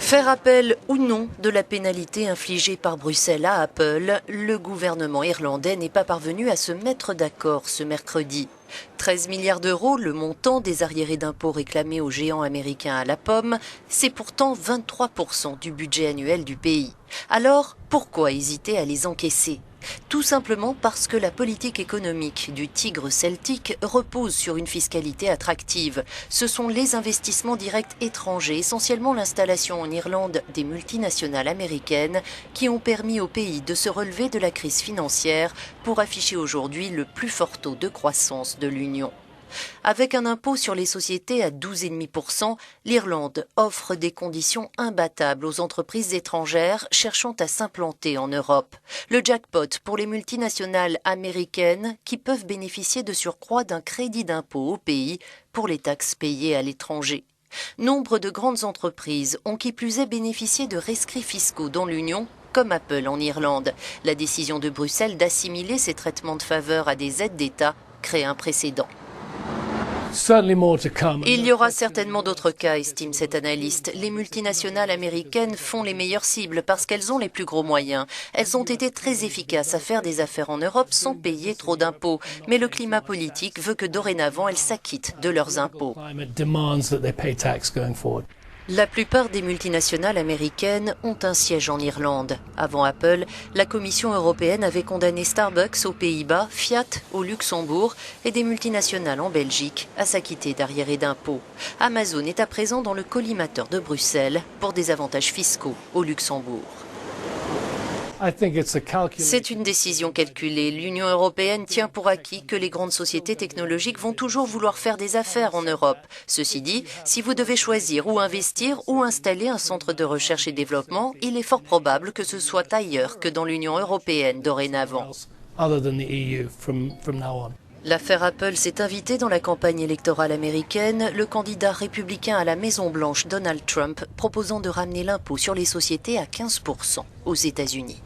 Faire appel ou non de la pénalité infligée par Bruxelles à Apple, le gouvernement irlandais n'est pas parvenu à se mettre d'accord ce mercredi. 13 milliards d'euros, le montant des arriérés d'impôts réclamés aux géants américains à la pomme, c'est pourtant 23% du budget annuel du pays. Alors, pourquoi hésiter à les encaisser ? Tout simplement parce que la politique économique du tigre celtique repose sur une fiscalité attractive. Ce sont les investissements directs étrangers, essentiellement l'installation en Irlande des multinationales américaines, qui ont permis au pays de se relever de la crise financière pour afficher aujourd'hui le plus fort taux de croissance de l'Union. Avec un impôt sur les sociétés à 12,5%, l'Irlande offre des conditions imbattables aux entreprises étrangères cherchant à s'implanter en Europe. Le jackpot pour les multinationales américaines qui peuvent bénéficier de surcroît d'un crédit d'impôt au pays pour les taxes payées à l'étranger. Nombre de grandes entreprises ont qui plus est bénéficié de rescrits fiscaux dans l'Union, comme Apple en Irlande. La décision de Bruxelles d'assimiler ces traitements de faveur à des aides d'État crée un précédent. Il y aura certainement d'autres cas, estime cet analyste. Les multinationales américaines font les meilleures cibles parce qu'elles ont les plus gros moyens. Elles ont été très efficaces à faire des affaires en Europe sans payer trop d'impôts. Mais le climat politique veut que dorénavant elles s'acquittent de leurs impôts. La plupart des multinationales américaines ont un siège en Irlande. Avant Apple, la Commission européenne avait condamné Starbucks aux Pays-Bas, Fiat au Luxembourg et des multinationales en Belgique à s'acquitter d'arriérés d'impôts. Amazon est à présent dans le collimateur de Bruxelles pour des avantages fiscaux au Luxembourg. C'est une décision calculée. L'Union européenne tient pour acquis que les grandes sociétés technologiques vont toujours vouloir faire des affaires en Europe. Ceci dit, si vous devez choisir où investir ou installer un centre de recherche et développement, il est fort probable que ce soit ailleurs que dans l'Union européenne dorénavant. L'affaire Apple s'est invitée dans la campagne électorale américaine, le candidat républicain à la Maison-Blanche, Donald Trump, proposant de ramener l'impôt sur les sociétés à 15% aux États-Unis.